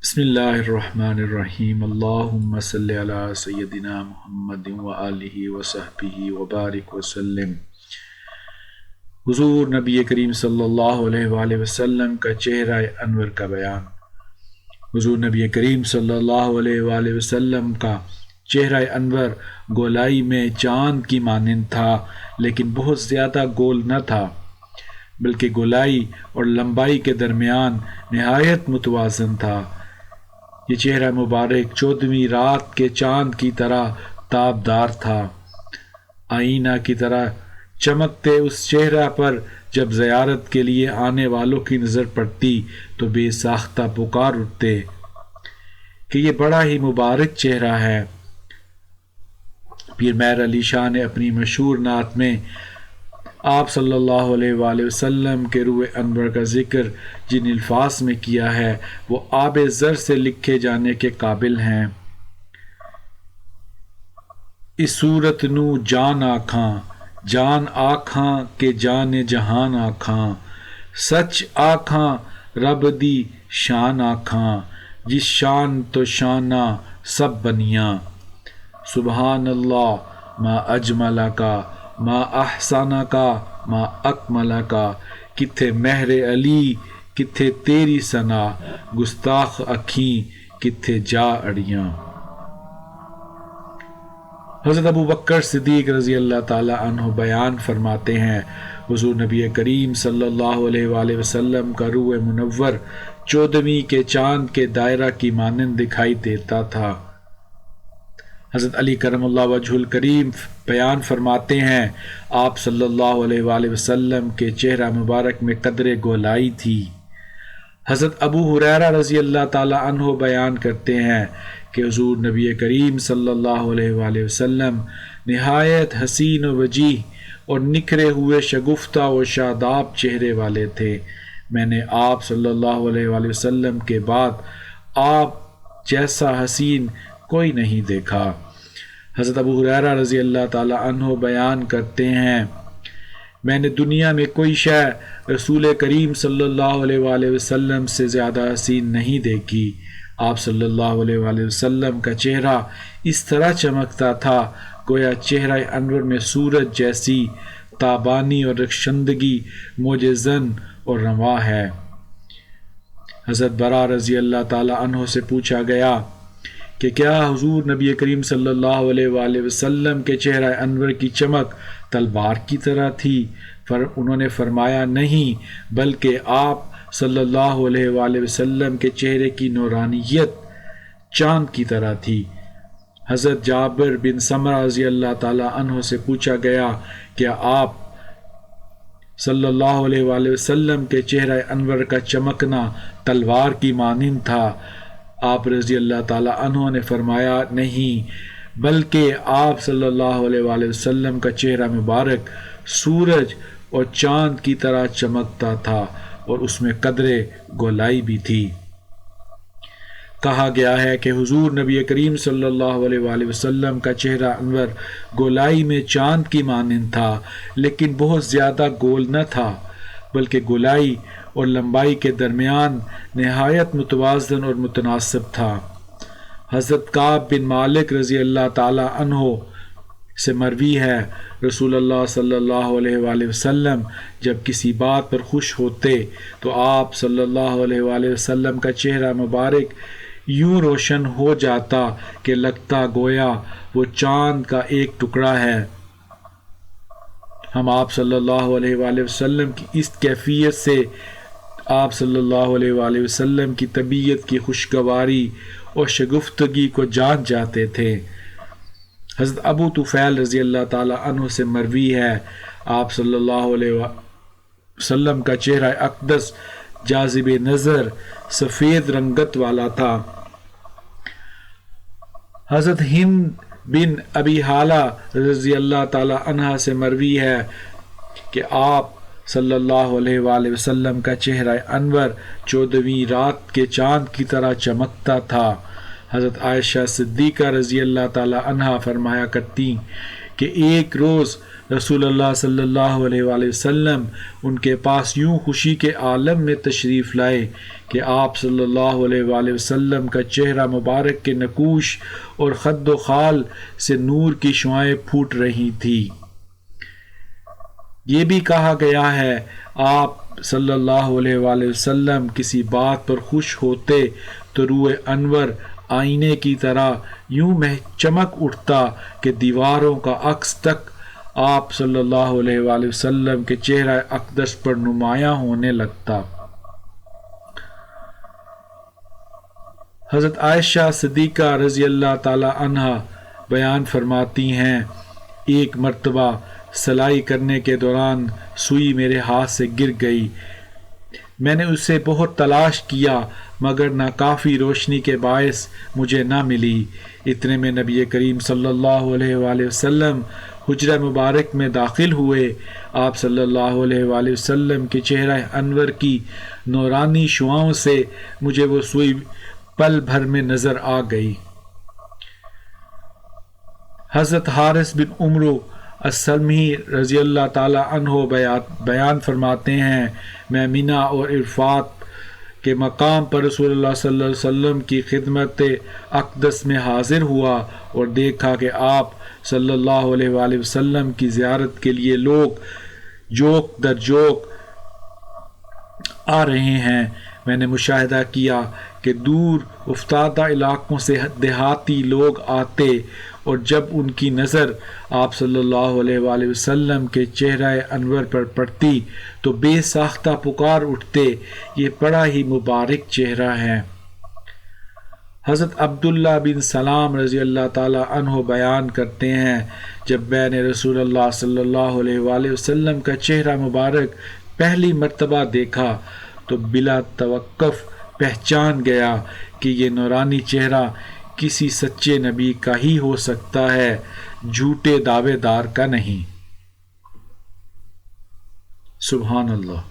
بسم اللہ الرحمن الرحیم اللہم صلی علی سیدنا محمد وآلہ وصحبہ وبارک وسلم۔ حضور نبی کریم صلی اللہ علیہ وآلہ وسلم کا چہرہ انور کا بیان۔ حضور نبی کریم صلی اللہ علیہ وآلہ وسلم کا چہرہ انور گولائی میں چاند کی مانند تھا، لیکن بہت زیادہ گول نہ تھا، بلکہ گولائی اور لمبائی کے درمیان نہایت متوازن تھا۔ یہ چہرہ مبارک 14ویں رات کے چاند کی طرح تابدار تھا۔ آئینہ کی طرح چمکتے اس چہرہ پر جب زیارت کے لیے آنے والوں کی نظر پڑتی تو بے ساختہ پکار اٹھتے کہ یہ بڑا ہی مبارک چہرہ ہے۔ پیر مہر علی شاہ نے اپنی مشہور نعت میں آپ صلی اللہ علیہ وآلہ وسلم کے روح انور کا ذکر جن الفاظ میں کیا ہے وہ آب زر سے لکھے جانے کے قابل ہیں۔ اس صورت نو جان آکھاں، جان آکھاں کہ جان جہان آکھاں، سچ آکھاں رب دی شان آکھاں، جس شان تو شانہ سب بنیاں، سبحان اللہ ما اجملہ کا ما احسانہ کا ما اکملہ کا، کتھے مہر علی کتھے تیری ثنا، گستاخ اکھیں کتھے جا اڑیاں۔ حضرت ابو بکر صدیق رضی اللہ تعالی عنہ بیان فرماتے ہیں، حضور نبی کریم صلی اللہ علیہ وآلہ وسلم کا روح منور 14ویں کے چاند کے دائرہ کی مانند دکھائی دیتا تھا۔ حضرت علی کرم اللہ وجہ الکریم بیان فرماتے ہیں، آپ صلی اللہ علیہ وآلہ وسلم کے چہرہ مبارک میں قدر گولائی تھی۔ حضرت ابو ہریرہ رضی اللہ تعالی عنہ بیان کرتے ہیں کہ حضور نبی کریم صلی اللہ علیہ وآلہ وسلم نہایت حسین و وجیح اور نکھرے ہوئے شگفتہ و شاداب چہرے والے تھے۔ میں نے آپ صلی اللہ علیہ وآلہ وسلم کے بعد آپ جیسا حسین کوئی نہیں دیکھا۔ حضرت ابو ہریرہ رضی اللہ تعالی عنہ بیان کرتے ہیں، میں نے دنیا میں کوئی شے رسول کریم صلی اللہ علیہ وآلہ وسلم سے زیادہ حسین نہیں دیکھی۔ آپ صلی اللہ علیہ وآلہ وسلم کا چہرہ اس طرح چمکتا تھا گویا چہرہ انور میں سورج جیسی تابانی اور رخشندگی موج زن اور رواں ہے۔ حضرت برا رضی اللہ تعالی عنہ سے پوچھا گیا کہ کیا حضور نبی کریم صلی اللہ علیہ وآلہ وسلم کے چہرہ انور کی چمک تلوار کی طرح تھی؟ انہوں نے فرمایا نہیں، بلکہ آپ صلی اللہ علیہ وآلہ وسلم کے چہرے کی نورانیت چاند کی طرح تھی۔ حضرت جابر بن سمرہ رضی اللہ تعالی عنہ سے پوچھا گیا کہ آپ صلی اللہ علیہ وآلہ وسلم کے چہرہ انور کا چمکنا تلوار کی مانند تھا؟ آپ رضی اللہ تعالی عنہ نے فرمایا نہیں، بلکہ آپ صلی اللہ علیہ وآلہ وسلم کا چہرہ مبارک سورج اور چاند کی طرح چمکتا تھا اور اس میں قدر گولائی بھی تھی۔ کہا گیا ہے کہ حضور نبی کریم صلی اللہ علیہ وآلہ وسلم کا چہرہ انور گولائی میں چاند کی مانند تھا، لیکن بہت زیادہ گول نہ تھا، بلکہ گولائی اور لمبائی کے درمیان نہایت متوازن اور متناسب تھا۔ حضرت کعب بن مالک رضی اللہ تعالی عنہ سے مروی ہے، رسول اللہ صلی اللہ علیہ وآلہ وسلم جب کسی بات پر خوش ہوتے تو آپ صلی اللہ علیہ وآلہ وسلم کا چہرہ مبارک یوں روشن ہو جاتا کہ لگتا گویا وہ چاند کا ایک ٹکڑا ہے۔ ہم آپ صلی اللہ علیہ وآلہ وسلم کی اس کیفیت سے آپ صلی اللہ علیہ وآلہ وسلم کی طبیعت کی خوشگواری اور شگفتگی کو جان جاتے تھے۔ حضرت ابو طفیل رضی اللہ تعالی عنہ سے مروی ہے، آپ صلی اللہ علیہ وسلم کا چہرہ اقدس جاذب نظر سفید رنگت والا تھا۔ حضرت ہند بن ابی حالہ رضی اللہ تعالی عنہ سے مروی ہے کہ آپ صلی اللہ علیہ وآلہ وسلم کا چہرہ انور 14ویں رات کے چاند کی طرح چمکتا تھا۔ حضرت عائشہ صدیقہ رضی اللہ تعالی عنہا فرمایا کرتی کہ ایک روز رسول اللہ صلی اللہ علیہ وآلہ وسلم ان کے پاس یوں خوشی کے عالم میں تشریف لائے کہ آپ صلی اللہ علیہ وآلہ وسلم کا چہرہ مبارک کے نقوش اور خد و خال سے نور کی شعائیں پھوٹ رہی تھی۔ یہ بھی کہا گیا ہے آپ صلی اللہ علیہ وآلہ وسلم کسی بات پر خوش ہوتے تو روح انور آئینے کی طرح یوں چمک اٹھتا کہ دیواروں کا عکس تک آپ صلی اللہ علیہ وآلہ وسلم کے چہرہ اقدس پر نمایاں ہونے لگتا۔ حضرت عائشہ صدیقہ رضی اللہ تعالی عنہا بیان فرماتی ہیں، ایک مرتبہ سلائی کرنے کے دوران سوئی میرے ہاتھ سے گر گئی۔ میں نے اسے بہت تلاش کیا مگر ناکافی روشنی کے باعث مجھے نہ ملی۔ اتنے میں نبی کریم صلی اللہ علیہ وآلہ وسلم حجرہ مبارک میں داخل ہوئے۔ آپ صلی اللہ علیہ وآلہ وسلم کے چہرہ انور کی نورانی شعاؤں سے مجھے وہ سوئی پل بھر میں نظر آ گئی۔ حضرت حارث بن عمرو السلمی رضی اللہ تعالی عنہ بیان فرماتے ہیں، میں مینا اور عرفات کے مقام پر رسول اللہ صلی اللہ علیہ وسلم کی خدمت اقدس میں حاضر ہوا اور دیکھا کہ آپ صلی اللہ علیہ وآلہ وسلم کی زیارت کے لیے لوگ جوک در جوک آ رہے ہیں۔ میں نے مشاہدہ کیا کہ دور افتادہ علاقوں سے دیہاتی لوگ آتے اور جب ان کی نظر آپ صلی اللہ علیہ وآلہ وسلم کے چہرہ انور پر پڑتی تو بے ساختہ پکار اٹھتے، یہ بڑا ہی مبارک چہرہ ہے۔ حضرت عبداللہ بن سلام رضی اللہ تعالی عنہ بیان کرتے ہیں، جب میں نے رسول اللہ صلی اللہ علیہ وآلہ وسلم کا چہرہ مبارک پہلی مرتبہ دیکھا تو بلا توقف پہچان گیا کہ یہ نورانی چہرہ کسی سچے نبی کا ہی ہو سکتا ہے، جھوٹے دعوے دار کا نہیں۔ سبحان اللہ۔